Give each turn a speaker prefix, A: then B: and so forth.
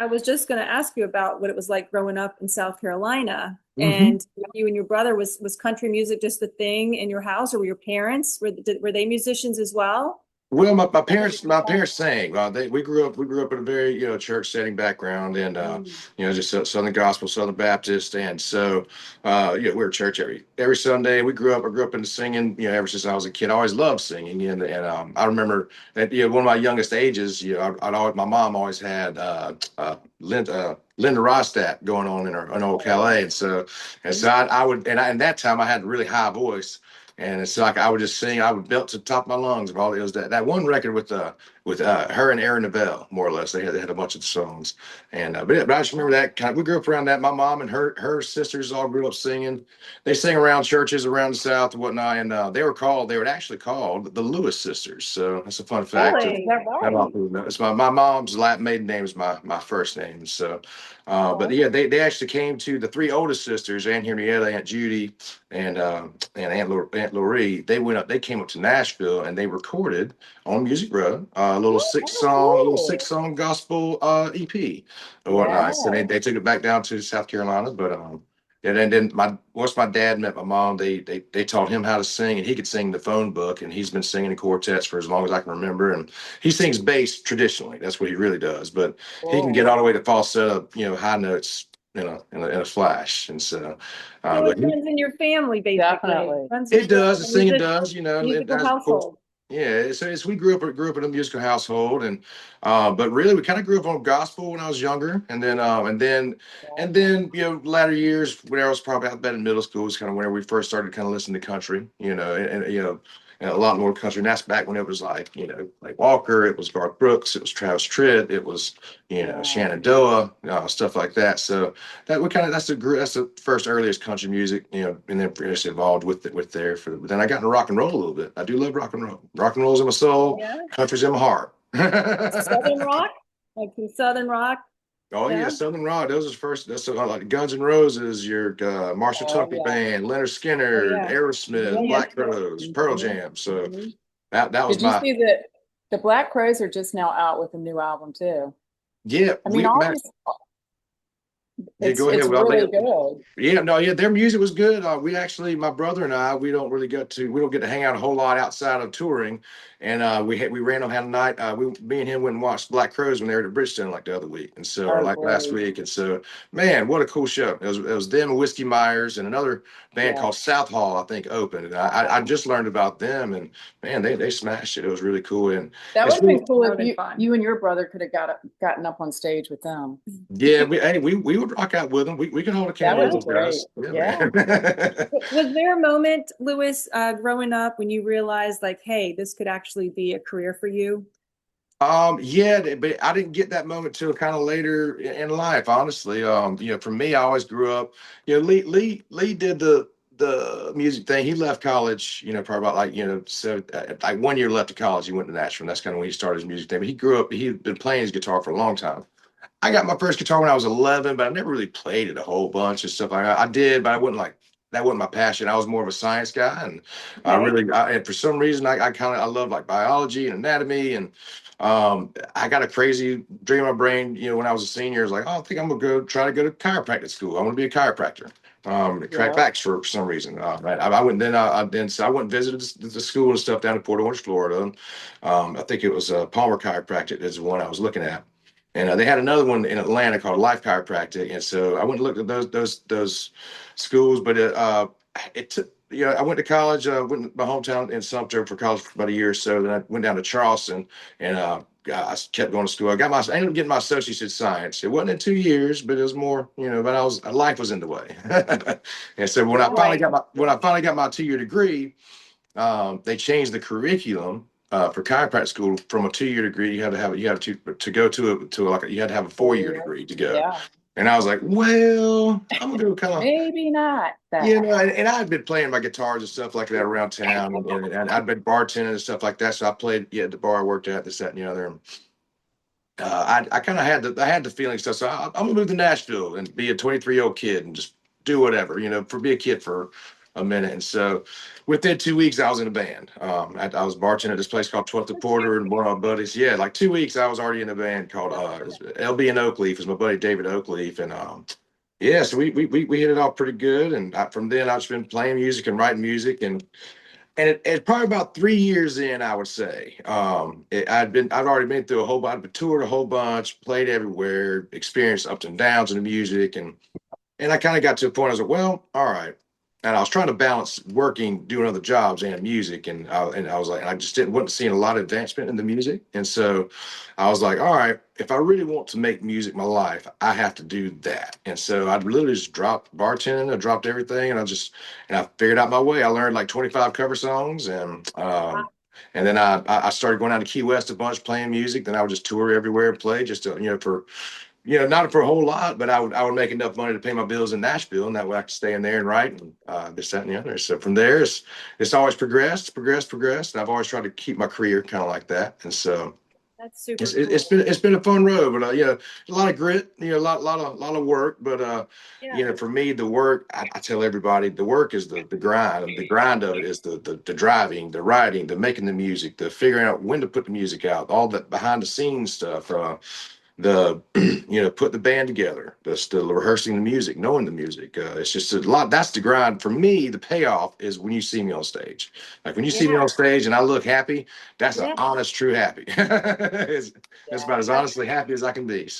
A: I was just going to ask you about what it was like growing up in South Carolina.
B: Hmm.
A: And you and your brother, was country music just the thing in your house, or were your parents were they musicians as well?
B: Well, my parents sang. We grew up in a very church setting background, and
A: Mm.
B: just Southern Gospel, Southern Baptist, and so we were at church every Sunday. I grew up into singing. Ever since I was a kid, I always loved singing, and I remember at one of my youngest ages, I'd always my mom always had Linda Ronstadt going on in old Calais, and so I would and that time I had a really high voice. And it's like I would just sing, I would belt to the top of my lungs. Of all it was that one record with her and Aaron Neville, more or less. They had a bunch of songs, and but I just remember that kind of. We grew up around that. My mom and her sisters all grew up singing. They sang around churches around the South and whatnot, and they were actually called the Lewis sisters. So that's a fun fact.
A: Is
C: Really?
A: that
B: That a lot
A: right?
B: of people know. It's my mom's Latin maiden name is my first name. So, but
C: Oh,
B: yeah, they actually came to the three oldest sisters, Aunt Henrietta, Aunt Judy, and Aunt Laurie. They came up to Nashville and they recorded on Music Row
C: oh, cool.
B: six song gospel EP or
C: Yeah.
B: whatnot. So they took it back down to South Carolina, but and then once my dad met my mom, they taught him how to sing, and he could sing the phone book, and he's been singing in quartets for as long as I can remember. And he sings bass traditionally. That's what he really does. But he can get
C: Cool.
B: all the way to falsetto, high notes, in a flash. And so,
A: So
B: but
A: it runs in your family, basically.
C: Definitely.
A: Runs
B: it does. The
A: a
B: singing does, and
A: musical
B: as of course,
A: household.
B: yeah. So we grew up in a musical household, and but really we kind of grew up on gospel when I was younger,
C: Yeah.
B: and then latter years when I was probably out bed in middle school was kind of where we first started kind of listening to country, and a lot more country. And that's back when it was like Walker, it was Garth Brooks, it was Travis Tritt, it was
C: Yeah.
B: Shenandoah, stuff like that. So that's the first earliest country music, and then just evolved with there. But then I got into rock and roll a little bit. I do love rock and roll. Rock and roll's in my soul.
A: Yeah.
B: Country's in my heart.
A: Southern rock, like some Southern rock.
B: Oh yeah,
A: Yeah.
B: Southern Rock. Those was first. That's like Guns N' Roses, your Marshall
C: Oh,
B: Tucker
C: yeah.
B: Band, Leonard
A: Oh
B: Skinner,
A: yeah.
B: Aerosmith,
A: Yes.
B: Black Crowes, Pearl
C: Hmm.
B: Jam. So
A: Hmm.
B: that was
C: Did you
B: my
C: see that the Black Crows are just now out with a new album too?
B: yeah.
C: I mean,
B: Yeah. Go ahead.
C: it's
B: Well,
C: really good.
B: yeah, no, yeah, their music was good. We actually, my brother and I, we don't get to hang out a whole lot outside of touring, and we random had a night. Me and him went and watched Black Crowes when they were at Bridgestone like the other week, and so or
C: Oh,
B: like last
C: great.
B: week, and so man, what a cool show! It was them and Whiskey Myers and another band
C: Yeah.
B: called South Hall, I think, opened, and I just learned about them, and man, they smashed it. It was really cool, and
C: That would
B: it's
C: have
B: really
C: been cool
A: That
C: if
A: would have been fun.
C: you and your brother could have gotten up on stage with them.
B: yeah. We would rock out with them. We can hold a
C: That
B: candle
C: would
B: with
A: Yeah.
C: be
B: those
C: great.
B: guys. Yeah,
C: Yeah.
B: man.
A: Was there a moment, Lewis, growing up when you realized like, hey, this could actually be a career for you?
B: Yeah, but I didn't get that moment till kind of later in life, honestly. For me, I always grew up, Lee did the music thing. He left college, probably about like 1 year left of college. He went to Nashville. And that's kind of when he started his music thing. But he grew up, he'd been playing his guitar for a long time. I got my first guitar when I was 11, but I never really played it a whole bunch and stuff like that. I did, but I wouldn't like that wasn't my passion. I was more of a science guy, and
A: Okay.
B: and for some reason, I love like biology and anatomy, and I got a crazy dream in my brain. When I was a senior, I was like, oh, I think I'm gonna try to go to chiropractic school. I want to be a chiropractor. Crack
C: Yeah.
B: backs for some reason. Right. I went then. So I went and visited the school and stuff down in Port Orange, Florida. I think it was Palmer Chiropractic is the one I was looking at. And they had another one in Atlanta called Life Chiropractic, and so I went and looked at those schools. But it took I went to college. Went to my hometown in Sumter for college for about a year or so. Then I went down to Charleston, and I kept going to school. I ended up getting my associate's in science. It wasn't in 2 years, but it was more, but life was in the way. And so
A: Right.
B: when I finally got my 2 year degree, they changed the curriculum for chiropractic school from a 2 year degree. You had to go to like you had to have a 4 year
C: For
B: degree to go.
C: Yeah.
B: And I was like, well, I'm gonna go kind of
C: Maybe not that.
B: and I had been playing my guitars and stuff like that around town, and I'd been bartending and stuff like that. So I played at the bar I worked at, this, that, and the other. And, I kind of had the feeling stuff. I'm gonna move to Nashville and be a 23-year-old kid and just do whatever, for be a kid for a minute. And so within 2 weeks, I was in a band. I was bartending at this place called 12th and Porter, and one of my buddies, yeah, like 2 weeks, I was already in a band called LB and Oakleaf. Is my buddy David Oakleaf, and yeah, so we hit it off pretty good. And from then, I've just been playing music and writing music, and it's probably about 3 years in, I would say. I'd already been through a whole bunch, toured a whole bunch, played everywhere, experienced ups and downs in the music, and I kind of got to a point. I was like, well, all right. And I was trying to balance working, doing other jobs, and music, and I was like, and I just wasn't seeing a lot of advancement in the music, and so I was like, all right, if I really want to make music my life, I have to do that. And so I literally just dropped bartending, I dropped everything, and I figured out my way. I learned like 25 cover songs, and then I started going out to Key West a bunch, playing music. Then I would just tour everywhere and play, just to, for not for a whole lot, but I would make enough money to pay my bills in Nashville, and that way I could stay in there and write, and this, that, and the other. So from there, it's always progressed. And I've always tried to keep my career kind of like that. And so
A: That's super
B: it's
A: cool.
B: been a fun road, but a lot of grit, a lot of work. But
A: Yeah.
B: for me, the work, I tell everybody, the work is the grind, and the grind of it is the driving, the writing, the making the music, the figuring out when to put the music out, all the behind the scenes stuff. The put the band together, the rehearsing the music, knowing the music, it's just a lot. That's the grind for me. The payoff is when you see me on stage. Like when you see me
A: Yeah.
B: on stage and I look happy, that's an
A: Yeah.
B: honest true happy. It's
C: Yeah.
B: about as honestly happy as I can be. So